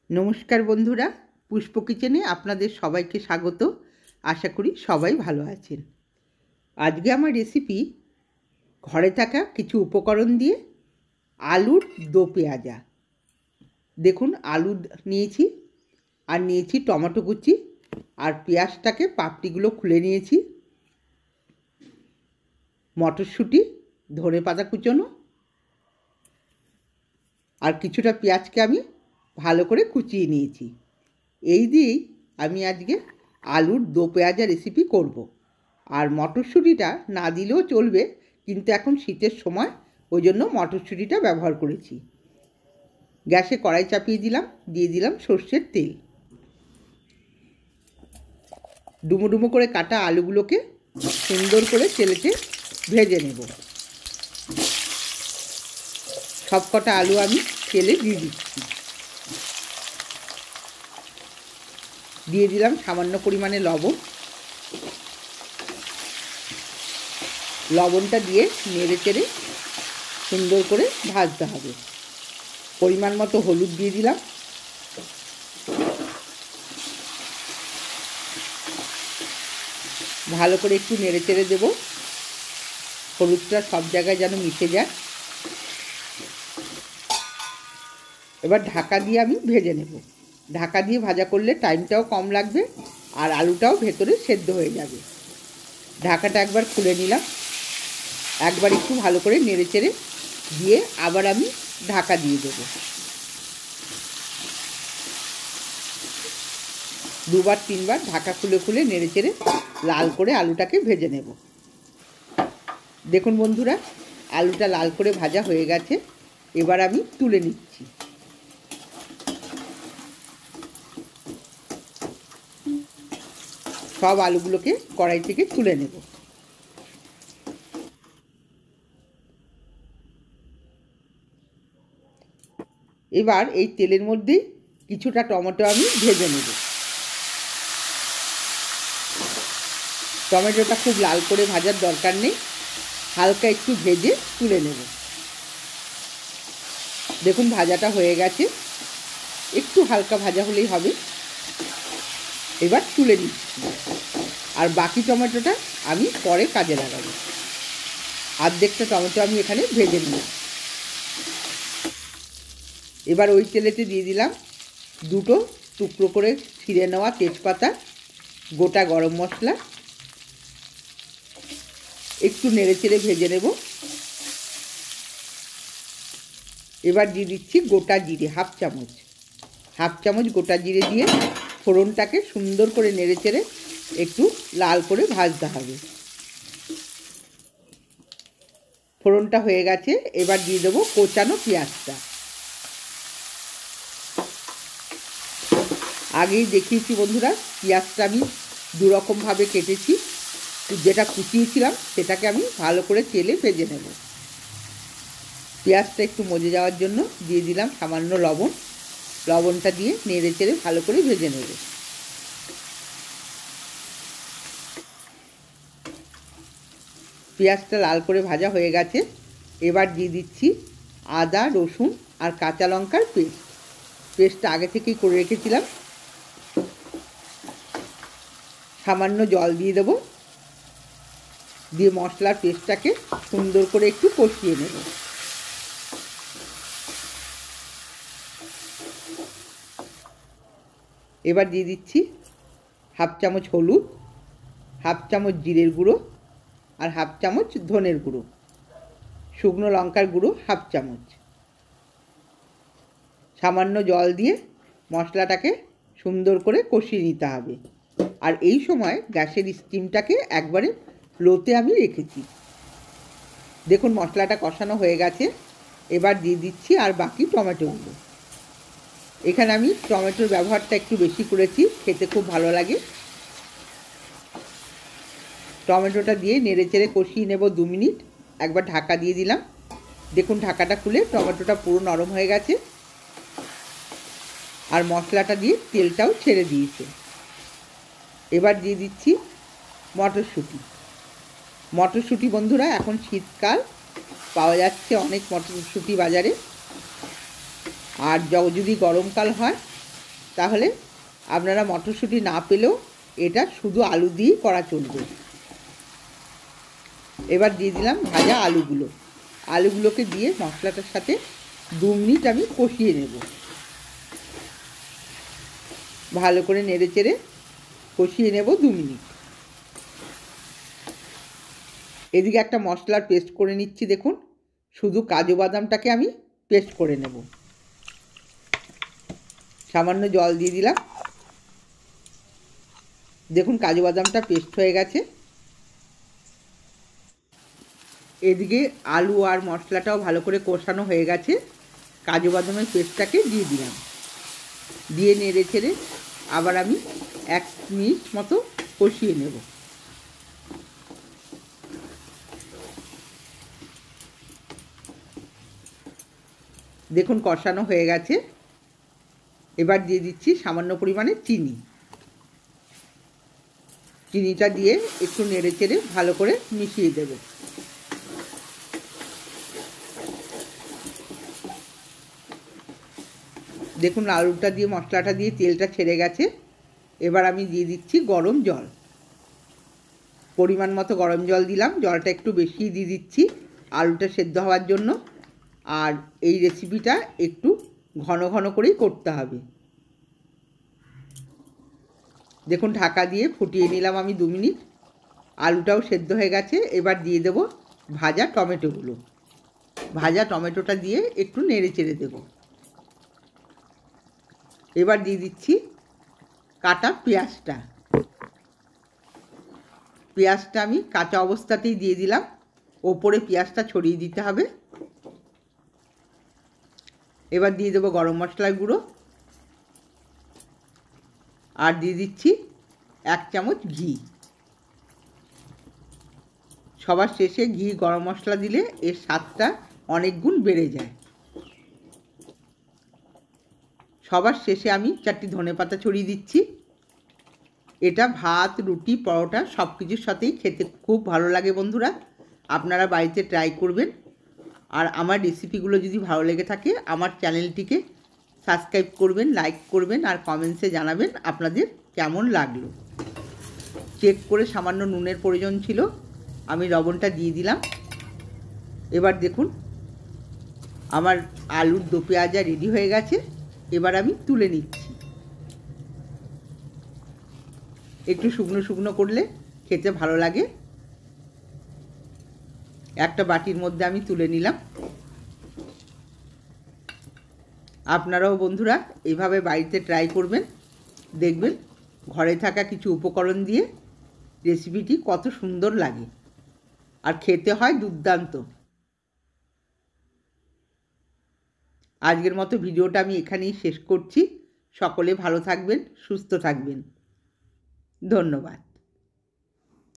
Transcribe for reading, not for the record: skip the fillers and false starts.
নমস্কার বন্ধুরা, পুষ্প কিচেনে আপনাদের সবাইকে স্বাগত। আশা করি সবাই ভালো আছেন। আজকে আমার রেসিপি ঘরে থাকা কিছু উপকরণ দিয়ে আলুর দো পেঁয়াজা। দেখুন, আলু নিয়েছি আর নিয়েছি টমেটো কুচি আর পেঁয়াজটাকে পাপড়িগুলো খুলে নিয়েছি, মটরশুঁটি, ধনেপাতা কুচোনো আর কিছুটা পেঁয়াজকে আমি ভালো করে কুচিয়ে নিয়েছি। এই দিয়েই আমি আজকে আলুর দো পেঁয়াজা রেসিপি করব। আর মটরশুঁটিটা না দিলেও চলবে, কিন্তু এখন শীতের সময় ওই জন্য মটরশুঁটিটা ব্যবহার করেছি। গ্যাসে কড়াই চাপিয়ে দিলাম, দিয়ে দিলাম সর্ষের তেল। ডুমো ডুমো করে কাটা আলুগুলোকে সুন্দর করে তেলেতে ভেজে নেব। সব কটা আলু আমি তেলে দিয়ে দিচ্ছি। দিয়ে দিলাম সামান্য পরিমাণে লবণ। লবণটা দিয়ে নেড়ে চেড়ে সুন্দর করে ভাজতে হবে। পরিমাণ মতো হলুদ দিয়ে দিলাম। ভালো করে একটু নেড়ে চেড়ে দেবো, হলুদটা সব জায়গায় যেন মিশে যায়। এবার ঢাকা দিয়ে আমি ভেজে নেব। ঢাকা দিয়ে ভাজা করলে টাইমটাও কম লাগবে আর আলুটাও ভেতরে সেদ্ধ হয়ে যাবে। ঢাকাটা একবার খুলে নিলাম, একবার একটু ভালো করে নেড়ে চেড়ে দিয়ে আবার আমি ঢাকা দিয়ে দেবো। দুবার তিনবার ঢাকা খুলে খুলে নেড়ে চেড়ে লাল করে আলুটাকে ভেজে নেব। দেখুন বন্ধুরা, আলুটা লাল করে ভাজা হয়ে গেছে। এবার আমি তুলে নিচ্ছি। সব আলুগুলোকে কড়াই থেকে তুলে নেব। এবার এই তেলের মধ্যেই কিছুটা টমেটো আমি ভেজে নেব। টমেটোটা খুব লাল করে ভাজার দরকার নেই, হালকা একটু ভেজে তুলে নেব। দেখুন ভাজাটা হয়ে গেছে, একটু হালকা ভাজা হলেই হবে। এবার তুলে নিচ্ছি আর বাকি টমেটোটা আমি পরে কাজে লাগাবো। অর্ধেকটা টমেটো আমি এখানে ভেজে নিই। এবার ওই তেলেতে দিয়ে দিলাম দুটো টুকরো করে ছিঁড়ে নেওয়া তেজপাতা, গোটা গরম মশলা। একটু নেড়ে চেড়ে ভেজে নেব। এবার দিয়ে দিচ্ছি গোটা জিরে হাফ চামচ গোটা জিরে দিয়ে ফোড়নটাকে সুন্দর করে নেড়ে চেড়ে একটু লাল করে ভাজতে হবে। ফোড়নটা হয়ে গেছে, এবার দিয়ে দেবো কোচানো পেঁয়াজটা। আগেই দেখিয়েছি বন্ধুরা, পেঁয়াজটা আমি দুরকমভাবে কেটেছি। যেটা কুচিয়েছিলাম সেটাকে আমি ভালো করে তেলে ভেজে নেব। পেঁয়াজটা একটু মজে যাওয়ার জন্য দিয়ে দিলাম সামান্য লবণ। লবণটা দিয়ে নেড়ে চেড়ে ভালো করে ভেজে নেব। পেঁয়াজটা লাল করে ভাজা হয়ে গেছে। এবার দিয়ে দিচ্ছি আদা, রসুন আর কাঁচা লঙ্কার পেস্টটা আগে থেকেই করে রেখেছিলাম। সামান্য জল দিয়ে দেবো, দিয়ে মশলার পেস্টটাকে সুন্দর করে একটু কষিয়ে নেব। এবার দিয়ে দিচ্ছি হাফ চামচ হলুদ, হাফ চামচ জিরের গুঁড়ো আর হাফ চামচ ধনের গুঁড়ো, শুকনো লঙ্কার গুঁড়ো হাফ চামচ। সামান্য জল দিয়ে মশলাটাকে সুন্দর করে কষিয়ে নিতে হবে। আর এই সময় গ্যাসের স্টিমটাকে একবারে লোতে আমি রেখেছি। দেখুন মশলাটা কষানো হয়ে গেছে। এবার দিয়ে দিচ্ছি আর বাকি টমেটোগুলো। এখানে আমি টমেটোর ব্যবহারটা একটু বেশি করেছি, খেতে খুব ভালো লাগে। টমেটোটা দিয়ে নেড়ে চেড়ে কষিয়ে নেব 2 মিনিট। একবার ঢাকা দিয়ে দিলাম। দেখুন ঢাকাটা খুলে টমেটোটা পুরো নরম হয়ে গেছে আর মশলাটা দিয়ে তেলটাও ছেড়ে দিয়েছে। এবার দিয়ে দিচ্ছি মটরশুঁটি বন্ধুরা, এখন শীতকাল, পাওয়া যাচ্ছে অনেক মটরশুঁটি বাজারে। আর যদি গরমকাল হয় তাহলে আপনারা মটরশুঁটি না পেলেও এটা শুধু আলু দিয়েই করা চলবে। এবার দিয়ে দিলাম ভাজা আলুগুলোকে দিয়ে মশলাটার সাথে 2 মিনিট আমি কষিয়ে নেব। ভালো করে নেড়ে চেড়ে কষিয়ে নেব 2 মিনিট। এদিকে একটা মশলার পেস্ট করে নিচ্ছি। দেখুন, শুধু কাজু বাদামটাকে আমি পেস্ট করে নেব। সামান্য জল দিয়ে দিলাম। দেখুন কাজু বাদামটা পেস্ট হয়ে গেছে। এদিকে আলু আর মশলাটাও ভালো করে কষানো হয়ে গেছে। কাজু বাদামের পেস্টটাকে দিয়ে দিলাম। দিয়ে নেড়ে ছেড়ে আবার আমি 1 মিনিট মতো কষিয়ে নেব। দেখুন কষানো হয়ে গেছে। এবার দিয়ে দিচ্ছি সামান্য পরিমাণে চিনি। চিনিটা দিয়ে একটু নেড়ে চেড়ে ভালো করে মিশিয়ে দেব। দেখুন আলুটা দিয়ে মশলাটা দিয়ে তেলটা ছেড়ে গেছে। এবার আমি দিয়ে দিচ্ছি গরম জল। পরিমাণ মতো গরম জল দিলাম। জলটা একটু বেশি দিয়ে দিচ্ছি আলুটা সেদ্ধ হওয়ার জন্য। আর এই রেসিপিটা একটু ঘন ঘন করেই করতে হবে। দেখুন ঢাকা দিয়ে ফুটিয়ে নিলাম আমি 2 মিনিট। আলুটাও সেদ্ধ হয়ে গেছে। এবার দিয়ে দেব ভাজা টমেটোগুলো। ভাজা টমেটোটা দিয়ে একটু নেড়ে চেড়ে দেব। এবার দিয়ে দিচ্ছি কাটা পেঁয়াজটা। পেঁয়াজটা আমি কাঁচা অবস্থাতেই দিয়ে দিলাম। ওপরে পেঁয়াজটা ছড়িয়ে দিতে হবে। এবার দিয়ে দেবো গরম মশলার গুঁড়ো। আর দিয়ে দিচ্ছি 1 চামচ ঘি। সবার শেষে ঘি গরম মশলা দিলে এর স্বাদটা অনেক গুণ বেড়ে যায়। সবার শেষে আমি 4টি ধনেপাতা ছড়িয়ে দিচ্ছি। এটা ভাত, রুটি, পরোটা সব কিছুর সাথেই খেতে খুব ভালো লাগে বন্ধুরা। আপনারা বাড়িতে ট্রাই করবেন। আর আমার রেসিপিগুলো যদি ভালো লেগে থাকে আমার চ্যানেলটিকে সাবস্ক্রাইব করবেন, লাইক করবেন আর কমেন্টসে জানাবেন আপনাদের কেমন লাগলো। চেক করে সামান্য নুনের প্রয়োজন ছিল, আমি লবণটা দিয়ে দিলাম। এবার দেখুন আমার আলুর দো পেঁয়াজা রেডি হয়ে গেছে। এবার আমি তুলে নিচ্ছি। একটু শুকনো শুকনো করলে খেতে ভালো লাগে। একটা বাটির মধ্যে আমি তুলে নিলাম। আপনারাও বন্ধুরা এইভাবে বাড়িতে ট্রাই করবেন। দেখবেন ঘরে থাকা কিছু উপকরণ দিয়ে রেসিপিটি কত সুন্দর লাগে আর খেতে হয় দুর্দান্ত। আজকের মতো ভিডিওটা আমি এখানেই শেষ করছি। সকলে ভালো থাকবেন, সুস্থ থাকবেন। ধন্যবাদ।